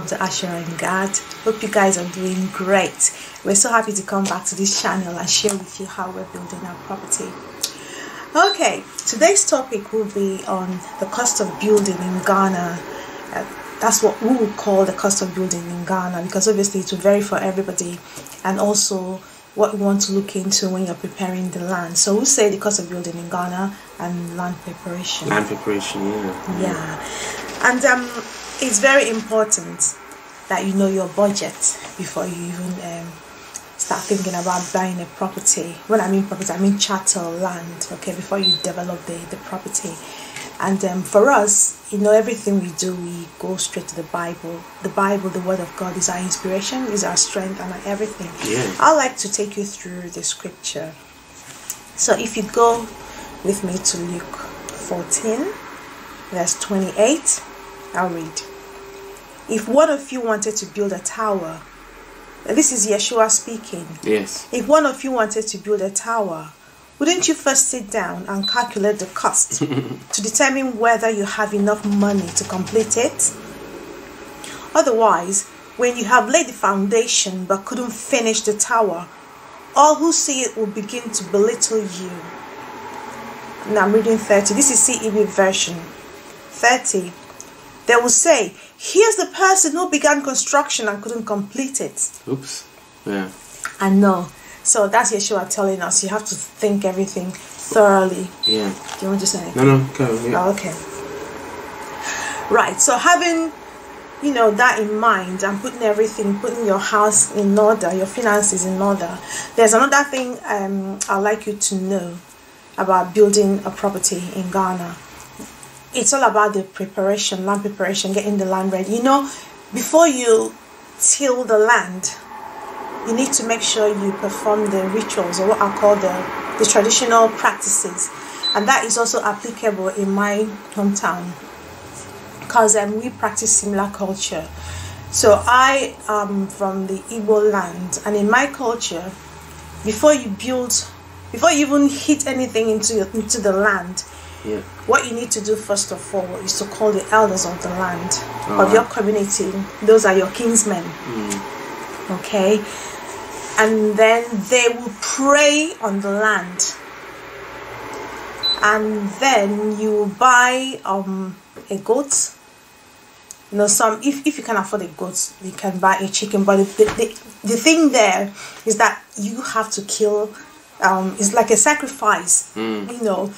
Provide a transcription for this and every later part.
welcome to Asher and God. Hope you guys are doing great. We're so happy to come back to this channel and share with you how we're building our property. Okay, today's topic will be on the cost of building in Ghana. That's what we would call the cost of building in Ghana, because obviously it will vary for everybody, and also what you want to look into when you're preparing the land. So we'll say the cost of building in Ghana and land preparation. Land preparation, yeah. And it's very important that you know your budget before you even start thinking about buying a property. When I mean property, I mean chattel land, okay, before you develop the property. And for us, you know, everything we do, we go straight to the Bible. The Bible, the Word of God, is our inspiration, is our strength, and everything. Yeah. I'd like to take you through the scripture. So if you go with me to Luke 14, verse 28, I'll read. If one of you wanted to build a tower, this is Yeshua speaking. Yes. If one of you wanted to build a tower, wouldn't you first sit down and calculate the cost to determine whether you have enough money to complete it? Otherwise, when you have laid the foundation but couldn't finish the tower, all who see it will begin to belittle you. Now I'm reading 30. This is CEV version. 30. They will say, here's the person who began construction and couldn't complete it. Oops. Yeah. I know. So that's Yeshua telling us you have to think everything thoroughly. Yeah. Do you want to say anything? No, go. Yeah. Oh, okay. Right. So having, you know, that in mind and putting your house in order, your finances in order. There's another thing I'd like you to know about building a property in Ghana. It's all about the preparation, land preparation, getting the land ready. You know, before you till the land, you need to make sure you perform the rituals, or what I call the traditional practices. And that is also applicable in my hometown, because we practice similar culture. So I am from the Igbo land, and in my culture, before you even hit anything into the land, yeah, what you need to do first of all is to call the elders of the land, of your community. Those are your kinsmen. Okay, and then they will pray on the land, and then you will buy a goat. You know, if you can afford a goat, you can buy a chicken. But the thing there is that you have to kill. It's like a sacrifice. You know,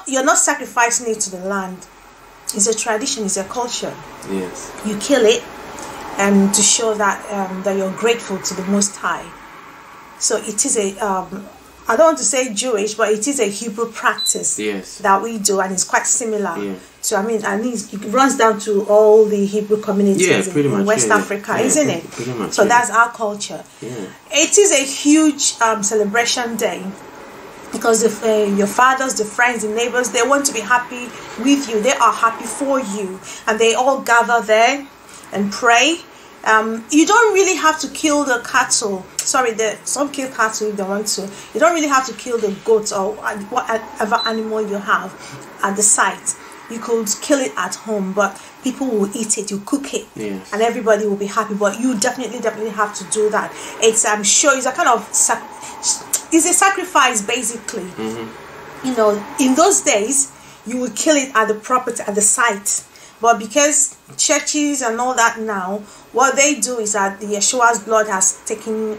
you're not sacrificing it to the land. It's a tradition. It's a culture. Yes. You kill it, to show that that you're grateful to the Most High. So it is a I don't want to say Jewish, but it is a Hebrew practice. Yes. That we do, and it's quite similar. Yeah. So I mean, and it runs down to all the Hebrew communities in West Africa, isn't it? Pretty much. So that's our culture. Yeah. It is a huge celebration day, because if your fathers, the friends, the neighbors, they want to be happy with you. They are happy for you, and they all gather there and pray. You don't really have to kill the cattle. Sorry, some kill cattle if they want to. You don't really have to kill the goats or whatever animal you have at the site. You could kill it at home, but people will eat it. You cook it, yes, and everybody will be happy. But you definitely have to do that. It's I'm sure it's a kind of it's a sacrifice basically. You know, in those days you would kill it at the property, at the site. But because churches and all that now, what they do is that the Yeshua's blood has taken,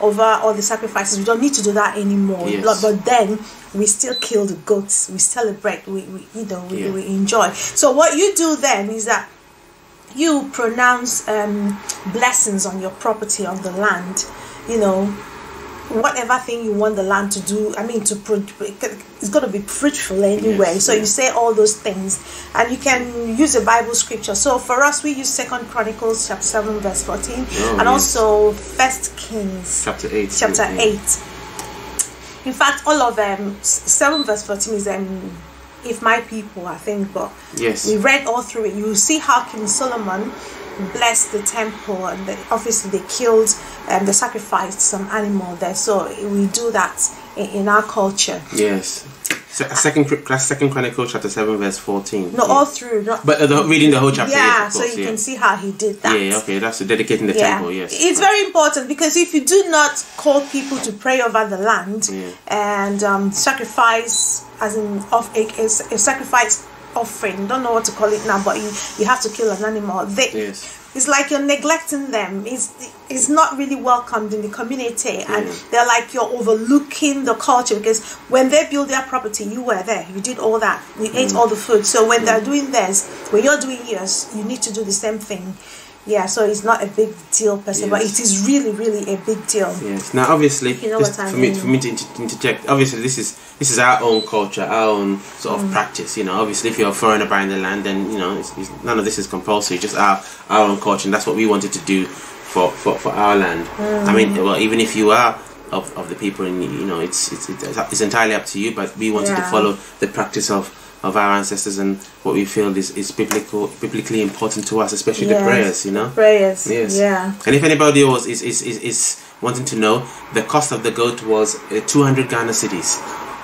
over all the sacrifices. We don't need to do that anymore. Yes. But then we still kill the goats. We celebrate. We enjoy. So what you do then is that you pronounce blessings on your property, on the land. You know, whatever thing you want the land to do, I mean, it's got to be fruitful anyway. Yes, so you say all those things, and you can use a Bible scripture. So for us, we use 2 Chronicles chapter 7 verse 14, also 1 Kings chapter 8. In fact, all of 7 verse 14 is if my people, I think, but yes, we read all through it. You will see how King Solomon blessed the temple, and obviously they killed they sacrificed some animal there. So we do that in our culture. Yes. Second Chronicles chapter 7 verse 14. No, all through. But reading the whole chapter. Yeah, yes, of course, so you can see how he did that. Yeah, okay, that's dedicating the temple. Yes, it's very important, because if you do not call people to pray over the land and sacrifice, as in of a sacrifice offering, don't know what to call it now, but you have to kill an animal. It's like you're neglecting them. It's not really welcomed in the community, and they're like you're overlooking the culture, because when they build their property, you were there, you did all that, you ate all the food. So when they're doing theirs, when you're doing yours, you need to do the same thing. Yeah, so it's not a big deal per se, but it is really, really a big deal. Yes. Now, obviously, you know what I mean. For me to interject, obviously, this is our own culture, our own sort of practice. You know, obviously, if you're a foreigner buying the land, then you know, none of this is compulsory. Just our own culture, and that's what we wanted to do for our land. I mean, well, even if you are of the people, and you know, it's entirely up to you. But we wanted to follow the practice of our ancestors, and what we feel is biblically important to us, especially the prayers, you know. Prayers. Yes. Yeah. And if anybody else is wanting to know, the cost of the goat was 200 Ghana cedis.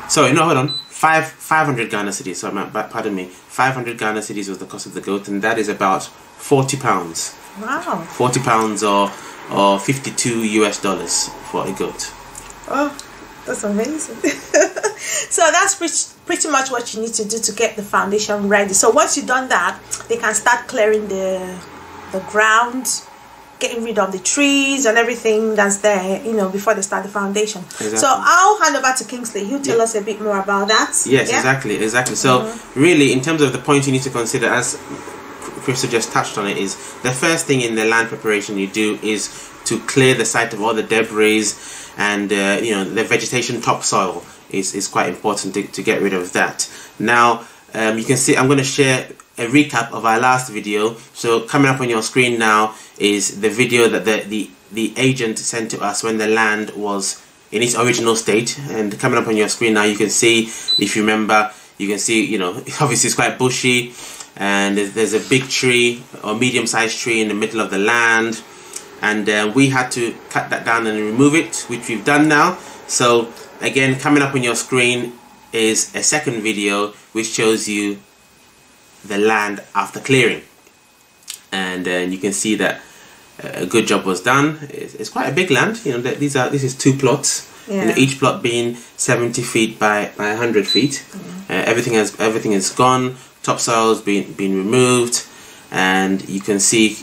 Sorry, no, hold on. 500 Ghana cedis. Sorry, pardon me. 500 Ghana cedis was the cost of the goat, and that is about £40. Wow. £40 or $52 US for a goat. Oh, that's amazing. So that's pretty much what you need to do to get the foundation ready. So once you've done that, they can start clearing the ground, getting rid of the trees and everything that's there, you know, before they start the foundation. Exactly. So I'll hand over to Kingsley. He'll tell us a bit more about that. Yes, exactly. So really, in terms of the points you need to consider, as Crystal just touched on it, is the first thing in the land preparation you do is to clear the site of all the debris, and you know, the vegetation topsoil is quite important to get rid of that. Now you can see I'm going to share a recap of our last video. So coming up on your screen now is the video that the agent sent to us when the land was in its original state, and coming up on your screen now, you can see, if you remember, you can see, you know, obviously it's quite bushy, and there's a big tree or medium-sized tree in the middle of the land, and we had to cut that down and remove it, which we've done now. So again, coming up on your screen is a second video which shows you the land after clearing, and you can see that a good job was done. It's quite a big land, you know. This is 2 plots, you know, each plot being 70 feet by 100 feet. Everything is gone. Topsoil's been removed, and you can see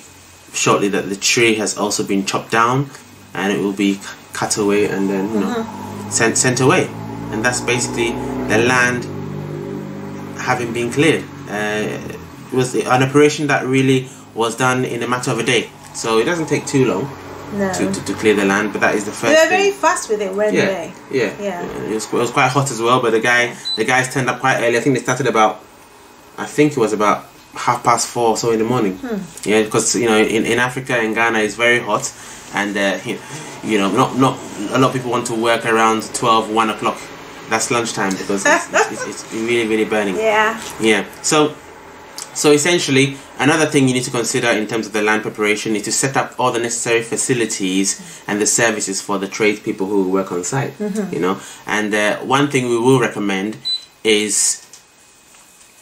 shortly that the tree has also been chopped down, and it will be cut away and then, you know, sent away. And that's basically the land having been cleared. It was an operation that really was done in a matter of a day, so it doesn't take too long to clear the land. But that is the first. They were very fast with it, weren't they? Yeah. It was quite hot as well, but the guys turned up quite early. I think they started about, I think it was about 4:30 or so in the morning. Yeah, because you know, in Africa, in Ghana, it's very hot, and you know, not a lot of people want to work around 12, 1 o'clock. That's lunchtime, because it's really burning. Yeah. So essentially, another thing you need to consider in terms of the land preparation is to set up all the necessary facilities and the services for the tradespeople who work on site. You know, and one thing we will recommend is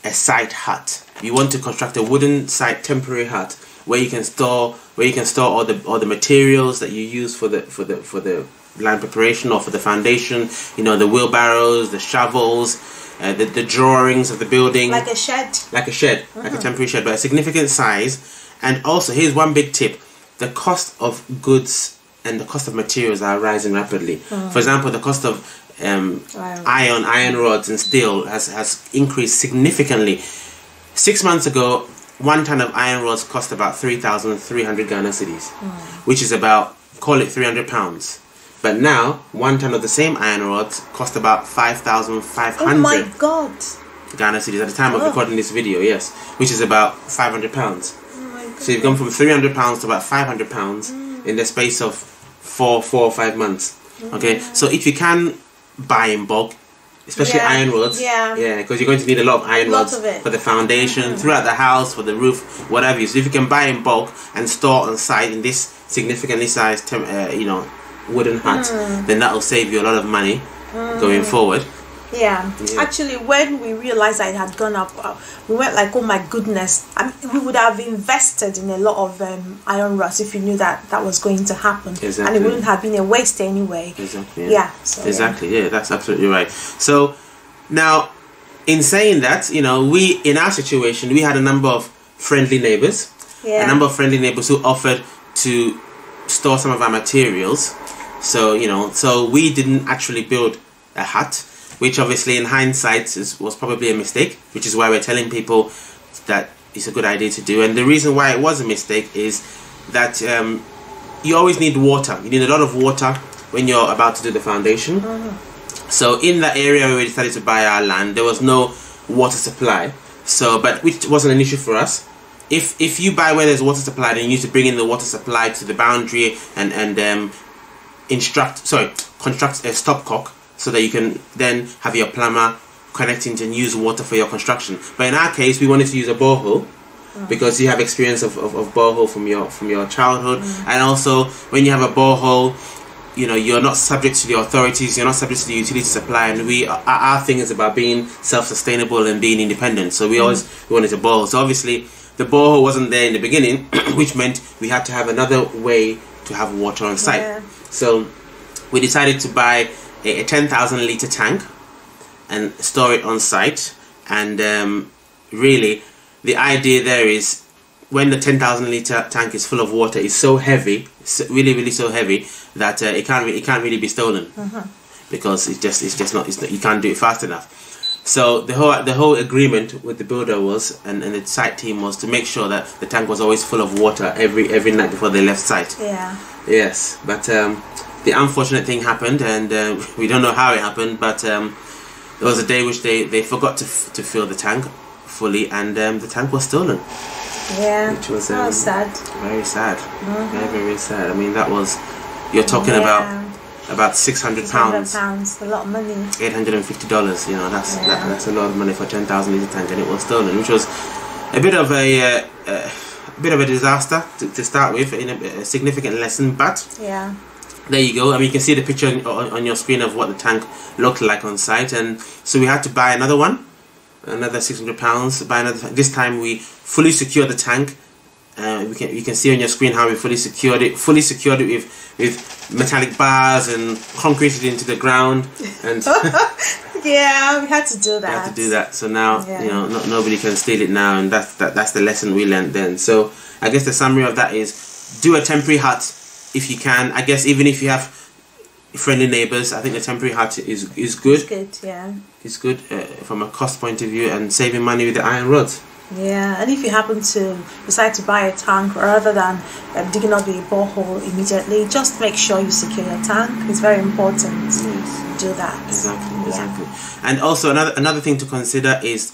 a site hut. You want to construct a wooden site temporary hut where you can store all the materials that you use for the land preparation or for the foundation. You know, the wheelbarrows, the shovels, the drawings of the building. Like a shed, like a temporary shed, but a significant size. And also, here's one big tip: the cost of goods and the cost of materials are rising rapidly. For example, the cost of iron rods and steel has increased significantly. 6 months ago, 1 ton of iron rods cost about 3,300 Ghana cedis, which is about, call it £300. But now, 1 ton of the same iron rods cost about 5,500. Oh my God! Ghana cedis at the time of recording this video, yes, which is about £500. Oh my God. So you've gone from £300 to about £500 in the space of 4 or 5 months. Okay, so if you can buy in bulk, especially iron rods, because you're going to need a lot of iron rods for the foundation, throughout the house, for the roof, whatever. So if you can buy in bulk and store on site in this significantly sized, you know, wooden hut, then that will save you a lot of money going forward. Yeah. Actually, when we realized that it had gone up, we went like, oh my goodness. I mean, we would have invested in a lot of iron rods if we knew that that was going to happen. Exactly. And it wouldn't have been a waste anyway. Exactly. Yeah. So, exactly. Yeah, that's absolutely right. So now, in saying that, you know, we, in our situation, we had a number of friendly neighbors. Yeah. A number of friendly neighbors who offered to store some of our materials. So, you know, so we didn't actually build a hut, which obviously in hindsight was probably a mistake, which is why we're telling people that it's a good idea to do. And the reason why it was a mistake is that you always need water. You need a lot of water when you're about to do the foundation. So in that area where we decided to buy our land, there was no water supply. So, but which wasn't an issue for us. If you buy where there's water supply, then you need to bring in the water supply to the boundary and construct a stopcock, so that you can then have your plumber connecting and use water for your construction. But in our case, we wanted to use a borehole because you have experience of borehole from your childhood, and also when you have a borehole, you know, you're not subject to the authorities, you're not subject to the utility supply, and our thing is about being self-sustainable and being independent. So we wanted a borehole. So obviously the borehole wasn't there in the beginning, which meant we had to have another way to have water on site. Yeah. So we decided to buy a 10,000 litre tank and store it on site. And really, the idea there is when the 10,000 litre tank is full of water, it's so heavy, really so heavy that it can't really be stolen, because it's just not you can't do it fast enough. So the whole agreement with the builder was, and the site team was, to make sure that the tank was always full of water every night before they left site. Yeah. Yes, but the unfortunate thing happened, and we don't know how it happened, but there was a day which they forgot to fill the tank fully, and the tank was stolen. Yeah. Which was sad. Very sad. Very sad. I mean, that was, you're talking about £600. £600, a lot of money. $850. You know, that's a lot of money for a 10,000 litre tank, and it was stolen, which was a bit of a disaster to start with, in a significant lesson. But yeah, there you go. I mean, you can see the picture on your screen of what the tank looked like on site, and so we had to buy another one, another £600. Buy another. This time we fully secured the tank. You can see on your screen how we fully secured it. With metallic bars and concreted into the ground, and yeah, we had to do that. We had to do that. So now, you know, nobody can steal it now, and that's the lesson we learned then. So I guess the summary of that is, do a temporary hut if you can. I guess even if you have friendly neighbors, I think the temporary hut is good. It's good, yeah. It's good from a cost point of view, and saving money with the iron rods. Yeah, and if you happen to decide to buy a tank rather than digging up a borehole immediately, just make sure you secure your tank. It's very important to do that. Exactly. And also another thing to consider is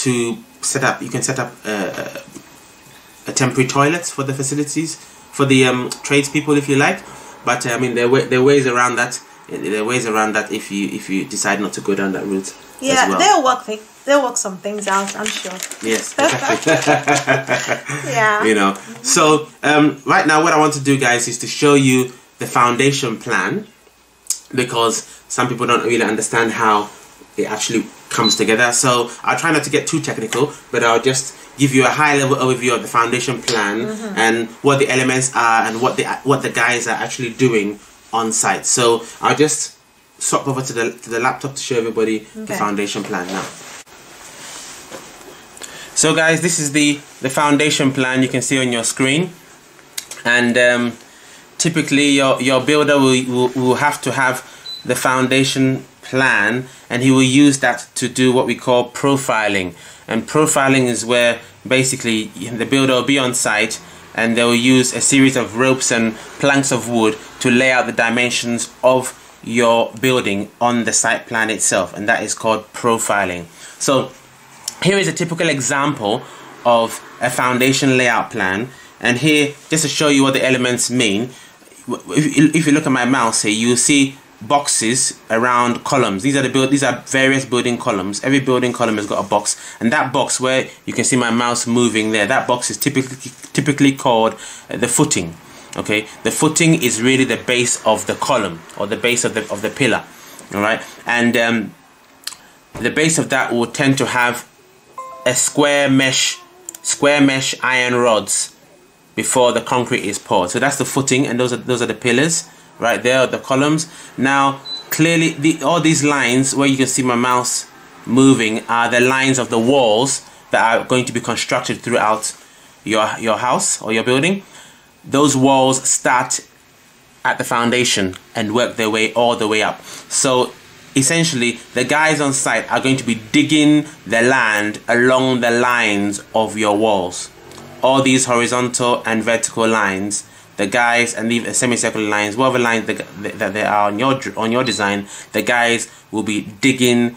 to set up. You can set up a temporary toilet for the facilities, for the tradespeople, if you like. But I mean, there are ways around that. There are ways around that if you decide not to go down that route. Yeah, as well. They'll work some things out, I'm sure. Yes, exactly. Yeah. You know. So right now, what I want to do, guys, is to show you the foundation plan, because some people don't really understand how it actually comes together. So I'll try not to get too technical, but I'll just give you a high-level overview of the foundation plan and what the elements are and what the guys are actually doing on site. So I'll just swap over to the laptop to show everybody the foundation plan now. So guys, this is the foundation plan you can see on your screen, and typically your builder will have to have the foundation plan, and he will use that to do what we call profiling. And profiling is where basically the builder will be on site, and they will use a series of ropes and planks of wood to lay out the dimensions of your building on the site plan itself, and that is called profiling. So here is a typical example of a foundation layout plan, and here, just to show you what the elements mean, if you look at my mouse here, you will see boxes around columns. These are various building columns. Every building column has got a box, and that box where you can see my mouse moving there, that box is typically called the footing. Okay, the footing is really the base of the column, or the base of the pillar. All right, and the base of that will tend to have a square mesh iron rods before the concrete is poured. So that's the footing, and those are the pillars right there, the columns. Now clearly all these lines where you can see my mouse moving are the lines of the walls that are going to be constructed throughout your house or your building. Those walls start at the foundation and work their way all the way up. So essentially the guys on site are going to be digging the land along the lines of your walls. All these horizontal and vertical lines, the guys, and the semicircular lines, whatever lines that they are on your design, the guys will be digging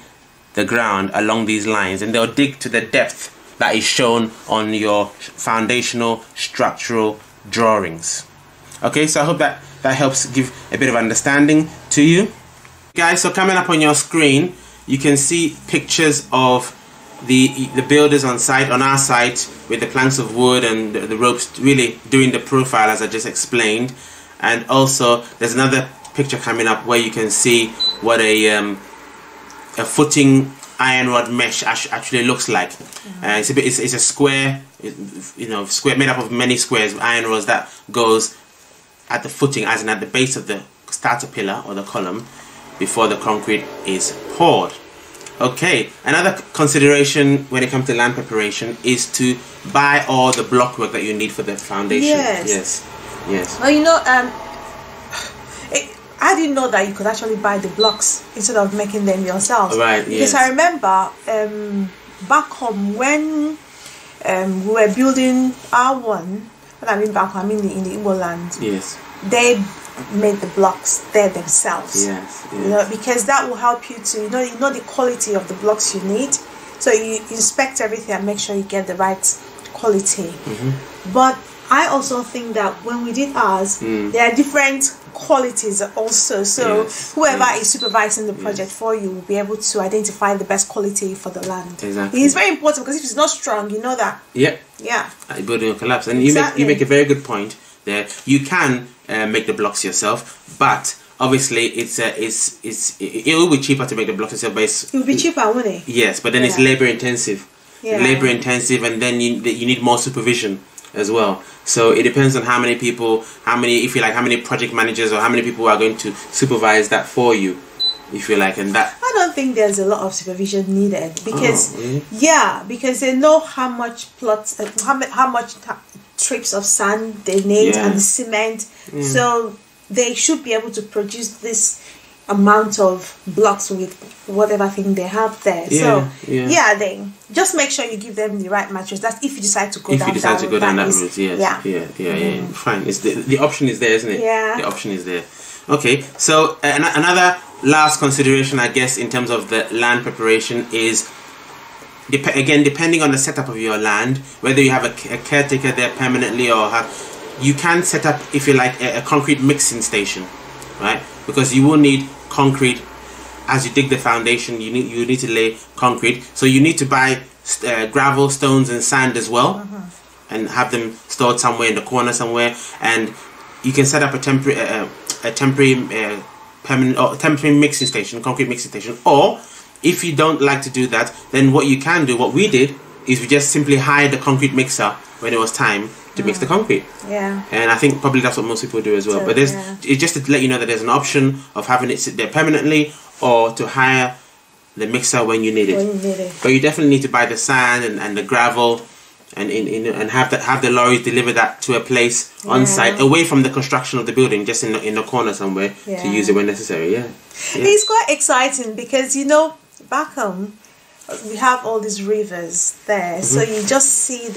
the ground along these lines, and they'll dig to the depth that is shown on your foundational structural drawings. Okay, so I hope that helps give a bit of understanding to you. Guys, so coming up on your screen, you can see pictures of the builders on site, on our site, with the planks of wood and the ropes really doing the profile as I just explained. And also there's another picture coming up where you can see what a footing iron rod mesh actually looks like. It's a square, square made up of many squares, iron rods that goes at the footing, as in at the base of the starter pillar or the column, before the concrete is poured. Okay, another consideration when it comes to land preparation is to buy all the block work that you need for the foundation. Yes. Well, I didn't know that you could actually buy the blocks instead of making them yourself. Right, because I remember back home when we were building our one, when I mean back home, I mean in the Igbo land. Yes. They made the blocks there themselves. Yes. Because that will help you to you know the quality of the blocks you need. So you inspect everything and make sure you get the right quality. But I also think that when we did ours, there are different qualities also. So whoever is supervising the project for you will be able to identify the best quality for the land. Exactly. It's very important, because if it's not strong, you know that. Yeah. The building will collapse. And you make a very good point there. You can make the blocks yourself, but obviously it will be cheaper to make the blocks yourself. But it will be cheaper, won't it? Yes, but then it's labor intensive. Labor intensive, and then you need more supervision as well. So it depends on how many people, how many project managers or how many people are going to supervise that for you, if you like. And that, I don't think there's a lot of supervision needed, because because they know how much how much strips of sand they need and the cement, so they should be able to produce this amount of blocks with whatever thing they have there. They just make sure you give them the right materials. That's if you decide to go down that route. Fine. It's the option is there, isn't it? The option is there. Okay, so another last consideration, I guess, in terms of the land preparation is, again, depending on the setup of your land, whether you have a caretaker there permanently or you can set up, if you like, a concrete mixing station, right? Because you will need concrete as you dig the foundation. You need to lay concrete, so you need to buy gravel, stones, and sand as well, and have them stored somewhere in the corner somewhere. And you can set up a temporary mixing station, concrete mixing station. Or if you don't like to do that, then what you can do, what we did, is we just simply hired the concrete mixer when it was time to mix the concrete. And I think probably that's what most people do as well. But it's just to let you know that there's an option of having it sit there permanently, or to hire the mixer when you need it. But you definitely need to buy the sand and the gravel, and have the lorries deliver that to a place on site, away from the construction of the building, just in the corner somewhere, to use it when necessary. It's quite exciting, because back home we have all these rivers there, so you just see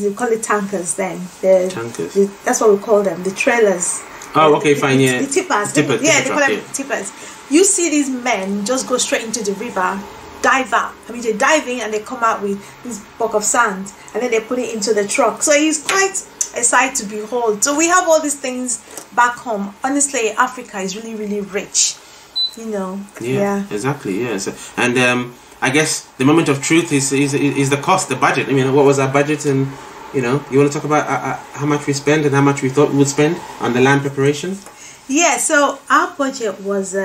we call it tankers then. Tankers. That's what we call them, the trailers. Oh, okay, fine, The tippers. They call them tippers. You see these men just go straight into the river, dive out. They dive in and they come out with this block of sand, and then they put it into the truck. So it's quite a sight to behold. So we have all these things back home. Honestly, Africa is really, really rich. Exactly. And I guess the moment of truth is the cost, the budget. What was our budget? And you want to talk about how much we spent and how much we thought we would spend on the land preparation? So our budget was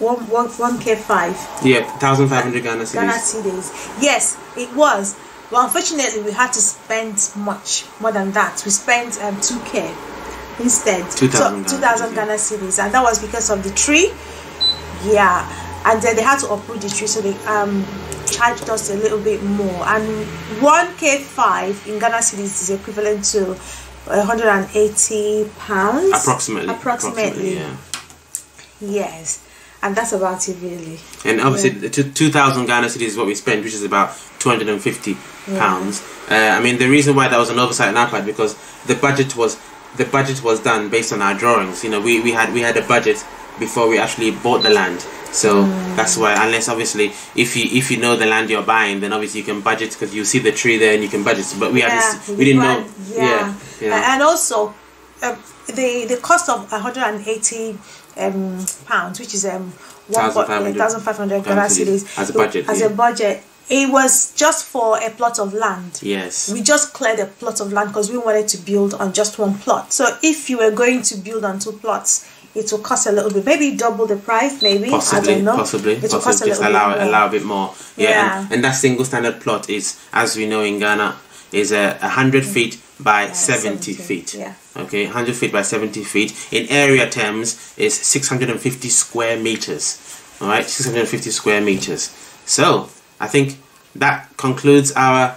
1K5. Yeah, 1,500 Ghana cedis. Ghana cedis. Yes, it was. Well, unfortunately, we had to spend much more than that. We spent 2K instead. 2,000 Ghana cedis, and that was because of the tree. Yeah, and then they had to uproot the tree, so they charged us a little bit more. And 1K5 in Ghana cedis is equivalent to 180 pounds. Approximately. Yeah. Yes. And that's about it, really. And obviously, 2,000 Ghana cedis is what we spent, which is about 250 pounds. I mean, the reason why that was an oversight on our part, because the budget was done based on our drawings. You know, we had a budget before we actually bought the land. So that's why, unless obviously if you know the land you're buying, then obviously you can budget, because you see the tree there and you can budget. But we didn't know. Yeah. And also the cost of 180 pounds, which is 1,500 Ghana cedis as a budget. It was just for a plot of land. Yes. We just cleared a plot of land because we wanted to build on just one plot. So if you were going to build on 2 plots, it will cost a little bit, maybe double the price, maybe. Possibly, I don't know. Possibly. It will cost a little bit more. Allow a bit more. Yeah. And that single standard plot is, as we know in Ghana, is 100 feet by 70 feet. Yeah. Okay, 100 feet by 70 feet. In area terms, is 650 square meters. All right, 650 square meters. So I think that concludes our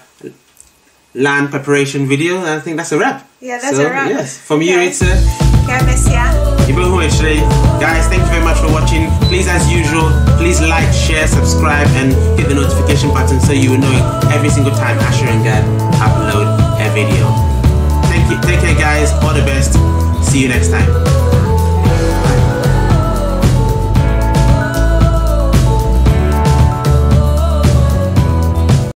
land preparation video. I think that's a wrap. Yeah, that's a wrap. Yes, from you, it's guys, thank you very much for watching. Please, as usual, please like, share, subscribe, and hit the notification button so you will know every single time Asher and Gad upload a video. Thank you. Take care, guys. All the best. See you next time.